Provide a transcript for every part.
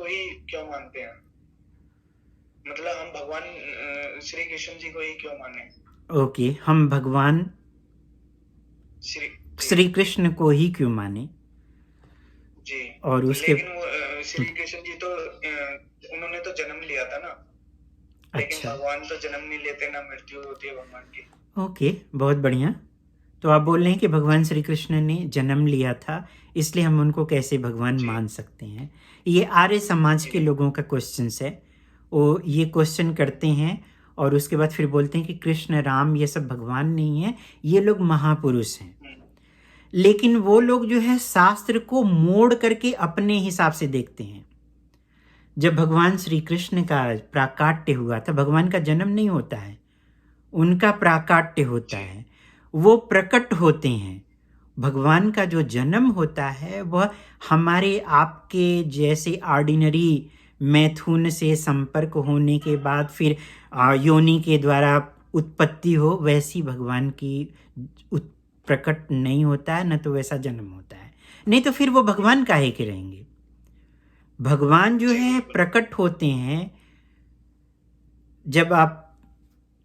ही क्यों मानते हैं? मतलब हम भगवान श्री कृष्ण जी को ही क्यों माने? ओके, हम भगवान श्री जी श्री कृष्ण को ही क्यों माने? जी। और उसके लेकिन वो श्री कृष्ण जी तो उन्होंने तो जन्म लिया था ना, लेकिन अच्छा, भगवान तो जन्म नहीं लेते, ना मृत्यु होती है भगवान की। ओके, बहुत बढ़िया। तो आप बोल रहे हैं कि भगवान श्री कृष्ण ने जन्म लिया था, इसलिए हम उनको कैसे भगवान जी मान सकते हैं? ये आर्य समाज जी के लोगों का क्वेश्चन है। वो ये क्वेश्चन करते हैं और उसके बाद फिर बोलते हैं कि कृष्ण राम ये सब भगवान नहीं है, ये लोग महापुरुष हैं। लेकिन वो लोग जो है शास्त्र को मोड़ करके अपने हिसाब से देखते हैं। जब भगवान श्री कृष्ण का प्राकाट्य हुआ था, भगवान का जन्म नहीं होता है, उनका प्राकाट्य होता जी है, वो प्रकट होते हैं। भगवान का जो जन्म होता है वह हमारे आपके जैसे ऑर्डिनरी मैथुन से संपर्क होने के बाद फिर योनि के द्वारा उत्पत्ति हो, वैसी भगवान की प्रकट नहीं होता है, न तो वैसा जन्म होता है। नहीं तो फिर वो भगवान काहे के रहेंगे? भगवान जो जी है बिल्कुल। प्रकट होते हैं। जब आप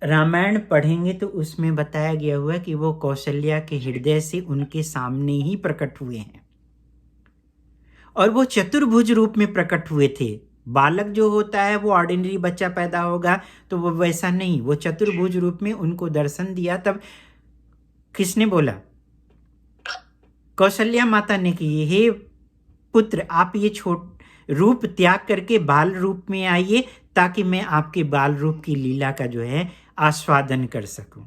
रामायण पढ़ेंगे तो उसमें बताया गया हुआ है कि वो कौशल्या के जी हृदय से उनके सामने ही प्रकट हुए हैं और वो चतुर्भुज रूप में प्रकट हुए थे। बालक जो होता है वो ऑर्डिनरी बच्चा पैदा होगा तो वो वैसा नहीं, वो जी चतुर्भुज रूप में उनको दर्शन दिया। तब किसने बोला? कौशल्या माता ने कि हे पुत्र, आप ये छोट रूप त्याग करके बाल रूप में आइए ताकि मैं आपके बाल रूप की लीला का जो है आस्वादन कर सकूं।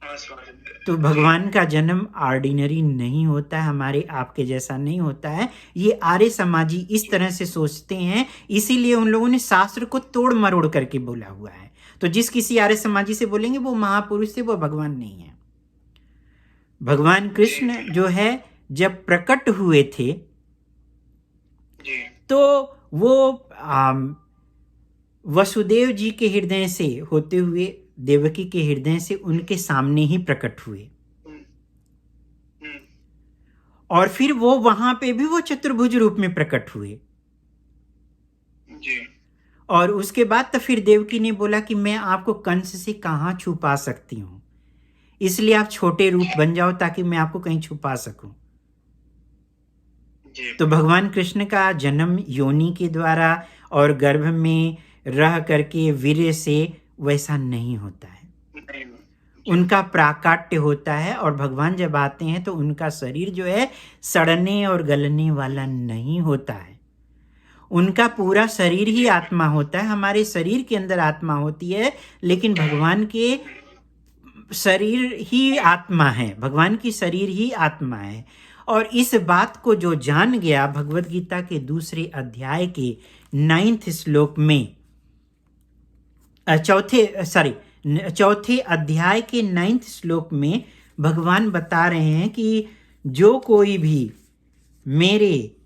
हाँ स्वागत तो जी भगवान का जन्म ऑर्डिनरी नहीं होता है, हमारे आपके जैसा नहीं होता है। ये आर्य समाजी इस जी तरह से सोचते हैं, इसीलिए उन लोगों ने शास्त्र को तोड़ मरोड़ करके बोला हुआ है। तो जिस किसी आर्य समाजी से बोलेंगे वो महापुरुष थे, वो भगवान नहीं है। भगवान जी कृष्ण जो बिल्कुल। है जब प्रकट हुए थे जी तो वो वसुदेव जी के हृदय से होते हुए देवकी के हृदय से उनके सामने ही प्रकट हुए हम्म, हम्म, और फिर वो वहां पे भी वो चतुर्भुज रूप में प्रकट हुए। जी और उसके बाद तो फिर देवकी ने बोला कि मैं आपको कंस से कहाँ छुपा सकती हूँ, इसलिए आप छोटे रूप बन जाओ ताकि मैं आपको कहीं छुपा सकूं। जी तो भगवान कृष्ण का जन्म योनि के द्वारा और गर्भ में रह करके वीर्य से वैसा नहीं होता है। नहीं जी उनका प्राकाट्य होता है और भगवान जब आते हैं तो उनका शरीर जो है सड़ने और गलने वाला नहीं होता है। उनका पूरा शरीर ही जी आत्मा होता है। हमारे शरीर के अंदर आत्मा होती है, लेकिन भगवान के शरीर ही आत्मा है, भगवान की शरीर ही आत्मा है। और इस बात को जो जान गया भगवत गीता के दूसरे अध्याय के 9th श्लोक में, चौथे अध्याय के 9th श्लोक में भगवान बता रहे हैं कि जो कोई भी मेरे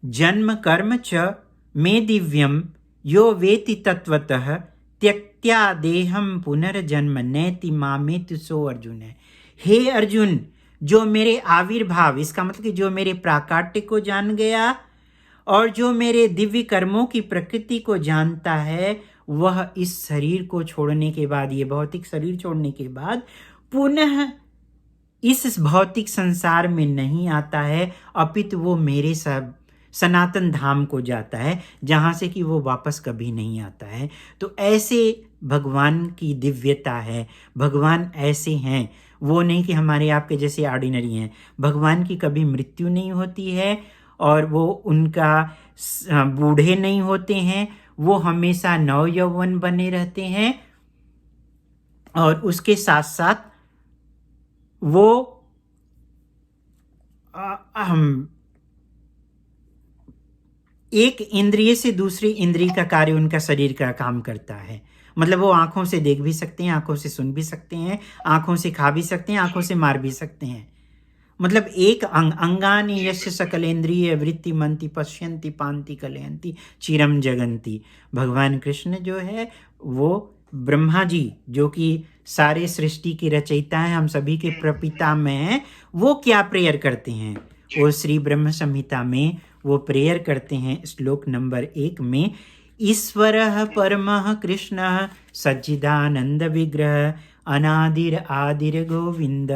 जन्म कर्म च मे दिव्यम यो वेति तत्वतः त्यक्त्या देहम पुनर्जन्म नैति मामेति सो अर्जुन है। हे अर्जुन, जो मेरे आविर्भाव, इसका मतलब कि जो मेरे प्राकाट्य को जान गया और जो मेरे दिव्य कर्मों की प्रकृति को जानता है, वह इस शरीर को छोड़ने के बाद, ये भौतिक शरीर छोड़ने के बाद पुनः इस भौतिक संसार में नहीं आता है, अपितु वो मेरे सब सनातन धाम को जाता है जहाँ से कि वो वापस कभी नहीं आता है। तो ऐसे भगवान की दिव्यता है। भगवान ऐसे हैं, वो नहीं कि हमारे आपके जैसे ऑर्डिनरी हैं। भगवान की कभी मृत्यु नहीं होती है और वो उनका बूढ़े नहीं होते हैं, वो हमेशा नवयौवन बने रहते हैं। और उसके साथ साथ वो हम एक इंद्रिय से दूसरी इंद्रिय का कार्य उनका शरीर का काम करता है। मतलब वो आंखों से देख भी सकते हैं, आंखों से सुन भी सकते हैं, आंखों से खा भी सकते हैं, आंखों से मार भी सकते हैं। मतलब एक अंगानि जी यस्य बिल्कुल। सकलेन्द्रिय वृत्ति मंति पश्यन्ति पांति कलयन्ति चिरम जगन्ति। भगवान कृष्ण जो है वो ब्रह्मा जी, जो कि सारे सृष्टि की रचयिता हैं, हम सभी के प्रपिता में हैं, वो क्या प्रेयर करते हैं? जी वो श्री ब्रह्म संहिता में वो प्रेयर करते हैं श्लोक नंबर 1 में, ईश्वरः परमः कृष्णः सच्चिदानंद विग्रह अनादिर आदिर गोविंद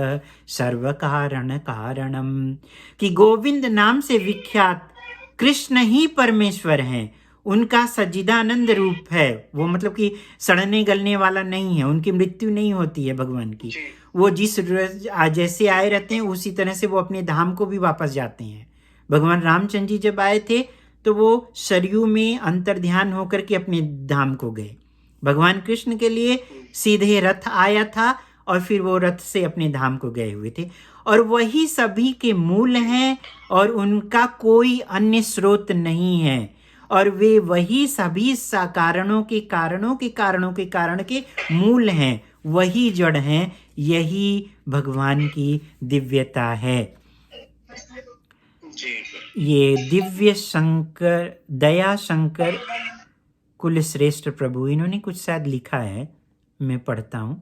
सर्व कारण कारणम, कि गोविंद नाम से विख्यात कृष्ण ही परमेश्वर हैं, उनका सच्चिदानंद रूप है। वो मतलब कि सड़ने गलने वाला नहीं है, उनकी मृत्यु नहीं होती है भगवान की। वो जिस जैसे आए रहते हैं उसी तरह से वो अपने धाम को भी वापस जाते हैं। भगवान रामचंद्र जी जब आए थे तो वो सरयू में अंतर्ध्यान होकर के अपने धाम को गए। भगवान कृष्ण के लिए सीधे रथ आया था और फिर वो रथ से अपने धाम को गए हुए थे, और वही सभी के मूल हैं और उनका कोई अन्य स्रोत नहीं है, और वे वही सभी कारणों के कारण के मूल हैं, वही जड़ हैं। यही भगवान की दिव्यता है। ये दिव्य शंकर, दया शंकर कुल श्रेष्ठ प्रभु, इन्होंने कुछ शायद लिखा है, मैं पढ़ता हूँ।